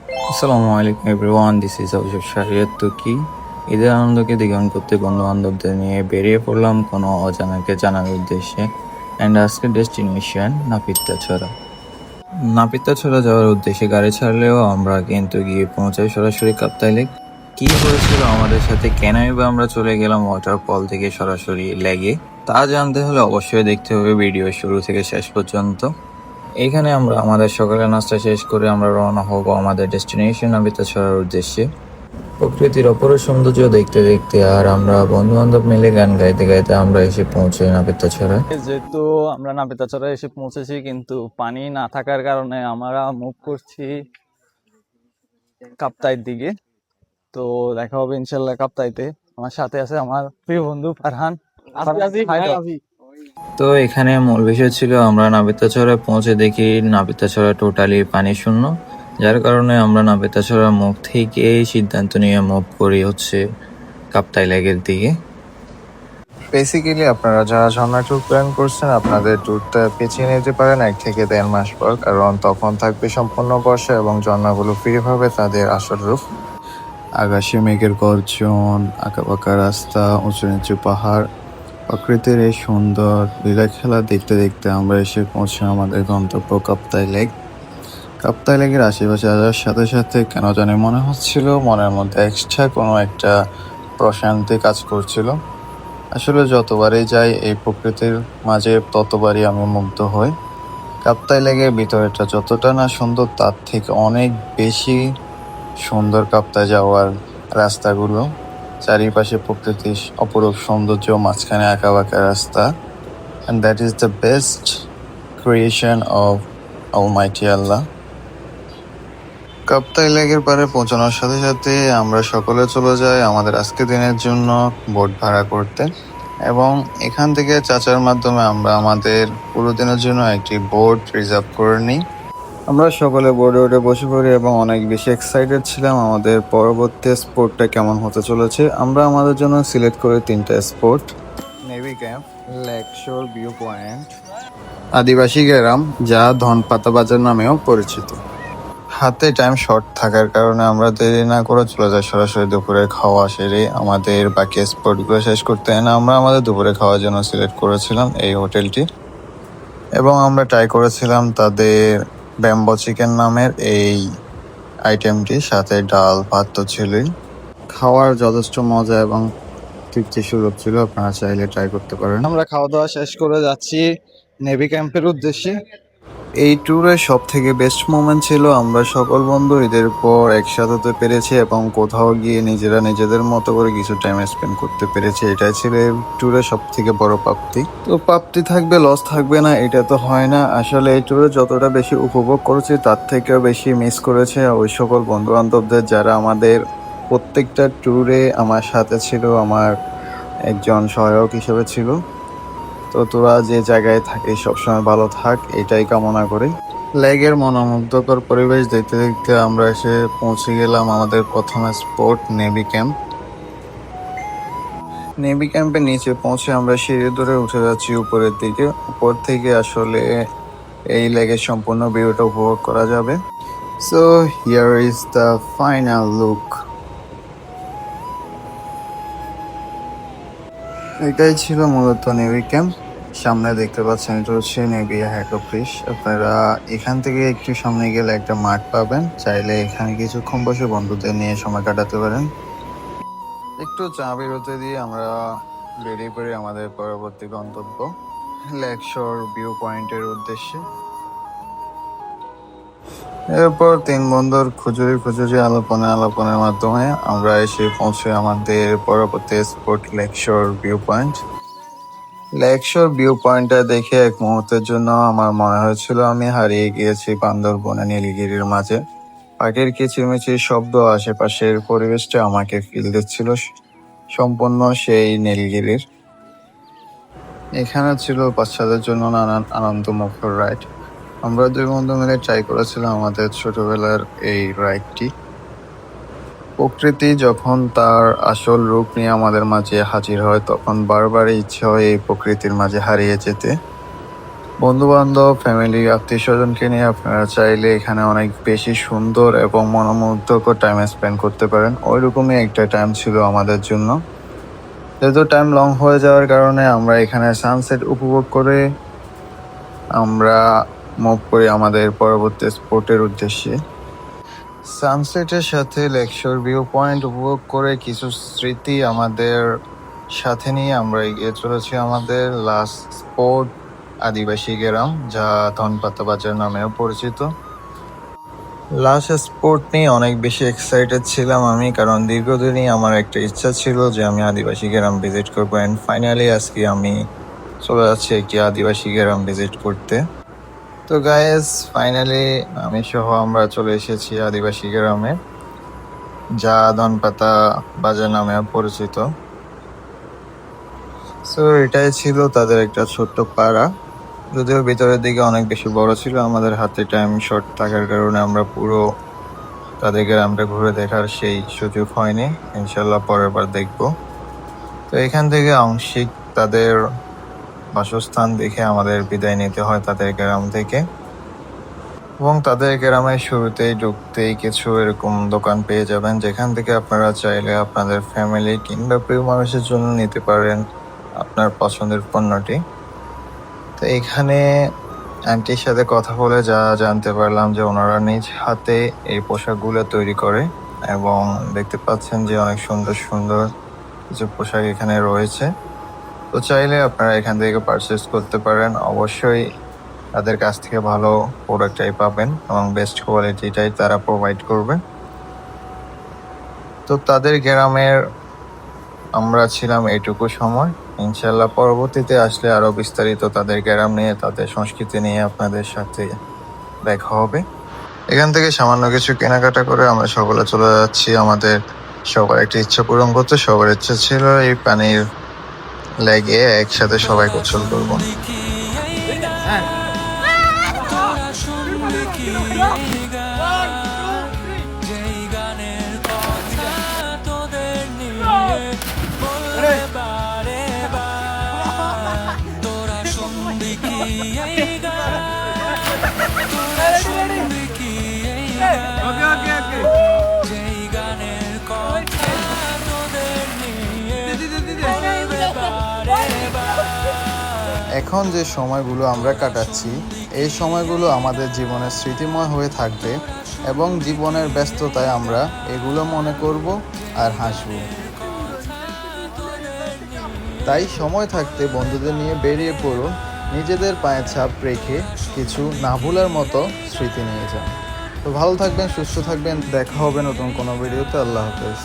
আসসালামু আলাইকুম everyone, this is অভিষেক শাহরিয়ার তুকি। ঈদের আনন্দকে দ্বিগুণ করতে বন্ধু বান্ধবদের নিয়ে বেরিয়ে পড়লাম কোনো অজানাকে জানার উদ্দেশ্যে। অ্যান্ড আজকের ডেস্টিনেশন নাপিতাছড়া। নাপিতাছড়া যাওয়ার উদ্দেশ্যে গাড়ি ছাড়লেও আমরা কিন্তু গিয়ে পৌঁছাই সরাসরি কাপ্তাই লেক। কি হয়েছিল আমাদের সাথে, কেনই বা আমরা চলে গেলাম ওয়াটারফল থেকে সরাসরি লেগে, তা জানতে হলে অবশ্যই দেখতে হবে ভিডিও শুরু থেকে শেষ পর্যন্ত। এইখানে আমরা আমাদের সকালের নাস্তা শেষ করে আমরা রওনা হব আমাদের ডেস্টিনেশন নাপিতাছড়ার উদ্দেশ্যে। প্রকৃতির অপরূপ সৌন্দর্য দেখতে দেখতে আর আমরা বন্ধু বান্ধব মিলে গান গাইতে গাইতে আমরা এসে পৌঁছাই নাপিতাছড়ায়। যেহেতু আমরা নাপিতাছড়ায় এসে পৌঁছেছি, কিন্তু পানি না থাকার কারণে আমরা মুভ করছি কাপ্তাইয়ের দিকে। তো দেখা হবে ইনশাল্লাহ কাপ্তাইতে। আমার সাথে আছে আমার প্রিয় বন্ধু ফারহান। তো এখানে মূল বিষয় ছিল আমরা নাপিতাছড়ায় পৌঁছে দেখি নাপিতাছড়া টোটালি পানি শূন্য, যার কারণে আমরা নাপিতাছড়ার মুখ থেকে সিদ্ধান্ত নিয়ে মুভ করি হচ্ছে কাপ্তাই লেকের দিকে। বেসিক্যালি আপনারা যারা ঝর্ণা ট্যুর প্ল্যান করছেন, আপনাদের ট্যুরটা পেছিয়ে নিতে পারেন 1 থেকে 1.5 মাস পর, কারণ তখন থাকবে সম্পূর্ণ বর্ষা এবং ঝর্ণাগুলো ফিরে পাবে তাদের আসল রূপ। আকাশে মেঘের গর্জন, আঁকাবাঁকা রাস্তা, উঁচু নিচু পাহাড়, প্রকৃতির এই সুন্দর লীলা খেলা দেখতে দেখতে আমরা এসে পৌঁছে আমাদের গন্তব্য কাপ্তাই লেক। কাপ্তাই লেকের আশেপাশে আসার সাথে সাথে কেন জানি মনে হচ্ছিল মনের মধ্যে এক্সট্রা কোনো একটা প্রশান্তি কাজ করছিল। আসলে যতবারই যাই এই প্রকৃতির মাঝে ততবারই আমি মুগ্ধ হই। কাপ্তাই লেকের ভিতরেটা যতটা না সুন্দর, তার থেকে অনেক বেশি সুন্দর কাপ্তাই যাওয়ার রাস্তাগুলো। চারিপাশে প্রকৃতির অপরূপ সৌন্দর্য, মাঝখানে আঁকাবাঁকা রাস্তা, and that is the best creation of Almighty Allah. Kaptai লেকের পাড়ে পৌঁছানোর সাথে সাথে আমরা সকলে চলে যাই আমাদের আজকের দিনের জন্য বোট ভাড়া করতে, এবং এখান থেকে চাচার মাধ্যমে আমরা আমাদের পুরো দিনের জন্য একটি বোট রিজার্ভ করে নিই। আমরা সকলে বোর্ডে উঠে বসে পড়ি এবং অনেক বেশি এক্সাইটেড ছিলাম আমাদের পরবর্তী স্পোর্টটা কেমন হতে চলেছে। আমরা আমাদের জন্য সিলেক্ট করি 3টা স্পোর্ট: নেভি ক্যাম্প, লেক শোর ভিউ পয়েন্ট, আদিবাসী গ্রাম, যা ধনপাতা বাজার নামেও পরিচিত। হাতে টাইম শর্ট থাকার কারণে আমরা দেরি না করে চলে যাই সরাসরি দুপুরের খাওয়া সেরে আমাদের বাকি স্পোর্টগুলো শেষ করতে। না, আমরা আমাদের দুপুরে খাওয়ার জন্য সিলেক্ট করেছিলাম এই হোটেলটি, এবং আমরা ট্রাই করেছিলাম তাদের ব্যাম্বো চিকেন নামের এই আইটেমটি, সাথে ডাল ভাত তো ছিলই। খাওয়ার যথেষ্ট মজা এবং তৃপ্তি সুলভ ছিল, আপনারা চাইলে ট্রাই করতে পারেন। আমরা খাওয়া দাওয়া শেষ করে যাচ্ছি নেভি ক্যাম্পের উদ্দেশ্যে। এই ট্যুরের সব থেকে বেস্ট মোমেন্ট ছিল আমরা সকল বন্ধু ঈদের পর একসাথে হতে পেরেছি এবং কোথাও গিয়ে নিজেরা নিজেদের মতো করে কিছু টাইম স্পেন্ড করতে পেরেছি। এটাই ছিল এই ট্যুরের সব থেকে বড় প্রাপ্তি। তো প্রাপ্তি থাকবে, লস থাকবে না, এটা তো হয় না। আসলে এই ট্যুরে যতটা বেশি উপভোগ করেছি তার থেকেও বেশি মিস করেছে ওই সকল বন্ধু বান্ধবদের যারা আমাদের প্রত্যেকটা ট্যুরে আমার সাথে ছিল, আমার একজন সহায়ক হিসেবে ছিল। তো তোরা যে জায়গায় থাকিস সবসময় ভালো থাক, এটাই কামনা করি। লেগের মনোমুগ্ধকর পরিবেশ দেখতে দেখতে আমরা এসে পৌঁছে গেলাম আমাদের প্রথম স্পট নেভি ক্যাম্প। নেভি ক্যাম্পের নিচে পৌঁছে আমরা সিঁড়ি ধরে উঠে যাচ্ছি উপরের দিকে। উপর থেকে আসলে এই লেগের সম্পূর্ণ ভিউটা উপভোগ করা যাবে। So here is the final look. এটাই ছিল মূলত নেভি ক্যাম্প। সামনে দেখতে পাচ্ছেন এটা হচ্ছে নেভি হেড অফিস। আপনারা এখান থেকে একটু সামনে গেলে একটা মাঠ পাবেন, চাইলে এখানে কিছুক্ষণ বসে বন্ধুদের নিয়ে সময় কাটাতে পারেন। একটু চা বিরতি দিয়ে আমরা বেরিয়ে পড়ি আমাদের পরবর্তী গন্তব্য লেক শোর ভিউ পয়েন্টের উদ্দেশ্যে। এরপর 3 বন্ধুর খুচুরি আলাপনের মাধ্যমে আমরা এসে পৌঁছে আমাদের পরবর্তী স্পট লেক শোর ভিউ পয়েন্ট। লেক শোর ভিউ পয়েন্টটা দেখে এক মুহূর্তের জন্য আমার মনে হয়েছিল আমি হারিয়ে গিয়েছি বান্দরবনে নীলগিরির মাঝে। পাখির কিচিরমিচির শব্দ, আশেপাশের পরিবেশটা আমাকে ফিল দিচ্ছিল সম্পূর্ণ সেই নীলগিরির। এখানে ছিল বাচ্চাদের জন্য নানান আনন্দমুখর রাইড। আমরা 2 বন্ধু মিলে ট্রাই করেছিলাম আমাদের ছোটবেলার এই রাইডটি। প্রকৃতি যখন তার আসল রূপ নিয়ে আমাদের মাঝে হাজির হয় তখন বারবার ইচ্ছে হয় এই প্রকৃতির মাঝে হারিয়ে যেতে। বন্ধু বান্ধব, ফ্যামিলি, আত্মীয় স্বজনকে নিয়ে আপনারা চাইলে এখানে অনেক বেশি সুন্দর এবং মনোমুগ্ধকর টাইম স্পেন্ড করতে পারেন। ওইরকমই একটা টাইম ছিল আমাদের জন্য। যেহেতু টাইম লং হয়ে যাওয়ার কারণে আমরা এখানে সানসেট উপভোগ করে আমরা মুভ করি আমাদের পরবর্তী স্পটের উদ্দেশ্যে। সানসেটের সাথে লেকশোর ভিউ পয়েন্ট উপভোগ করে কিছু স্মৃতি আমাদের সাথে নিয়ে আমরা এগিয়ে চলেছি আমাদের লাস্ট স্পট আদিবাসী গ্রাম, যা ধনপাতা বাজার নামেও পরিচিত। লাস্ট স্পট নিয়ে অনেক বেশি এক্সাইটেড ছিলাম আমি, কারণ দীর্ঘদিনই আমার একটা ইচ্ছা ছিল যে আমি আদিবাসী গ্রাম ভিজিট করবো। অ্যান্ড ফাইনালি আজকে আমি চলে যাচ্ছি একটি আদিবাসী গ্রাম ভিজিট করতে। তো গাইস, ফাইনালি আমি সহ আমরা চলে এসেছি আদিবাসী গ্রামে, যা ধনপাতা বাজার নামে পরিচিত। সো এটাই ছিল তাদের একটা ছোট্ট পাড়া, যদিও ভিতরের দিকে অনেক বেশি বড় ছিল। আমাদের হাতে টাইম শর্ট থাকার কারণে আমরা পুরো তাদের গ্রামটা ঘুরে দেখার সেই সুযোগ হয়নি। ইনশাল্লাহ পরের বার দেখব। তো এখান থেকে আংশিক তাদের বাসস্থান দেখে আমাদের বিদায় নিতে হয় তাদের গ্রাম থেকে। এবং তাদের গ্রামের শুরুতেই ঢুকতেই কিছু এরকম দোকান পেয়ে যাবেন, যেখান থেকে আপনারা চাইলে আপনাদের ফ্যামিলি কিংবা প্রিয় মানুষের জন্য নিতে পারেন আপনার পছন্দের পণ্যটি। তো এখানে আন্টির সাথে কথা বলে যা জানতে পারলাম যে ওনারা নিজ হাতে এই পোশাকগুলো তৈরি করে, এবং দেখতে পাচ্ছেন যে অনেক সুন্দর সুন্দর কিছু পোশাক এখানে রয়েছে। তো চাইলে আপনারা এখান থেকে পারচেস করতে পারেন। অবশ্যই তাদের কাছ থেকে ভালো প্রোডাক্টটাই পাবেন এবং বেস্ট কোয়ালিটিটাই তারা প্রোভাইড করবে। তো তাদের গ্রামের আমরা ছিলাম এইটুকু সময়। ইনশাল্লাহ পরবর্তীতে আসলে আরো বিস্তারিত তাদের গ্রাম নিয়ে, তাদের সংস্কৃতি নিয়ে আপনাদের সাথে দেখা হবে। এখান থেকে সামান্য কিছু কেনাকাটা করে আমরা সকলে চলে যাচ্ছি আমাদের সবার একটা ইচ্ছা পূরণ করতে। সবার ইচ্ছা ছিল এই পানির লেগে একসাথে সবাই গোসল করবো। এখন যে সময়গুলো আমরা কাটাচ্ছি, এই সময়গুলো আমাদের জীবনের স্মৃতিময় হয়ে থাকবে, এবং জীবনের ব্যস্ততায় আমরা এগুলো মনে করব আর হাসব। তাই সময় থাকতে বন্ধুদের নিয়ে বেরিয়ে পড়ুন, নিজেদের পায়ে ছাপ রেখে কিছু না ভুলার মতো স্মৃতি নিয়ে যান। তো ভালো থাকবেন, সুস্থ থাকবেন, দেখা হবে নতুন কোনো ভিডিওতে। আল্লাহ হাফেজ।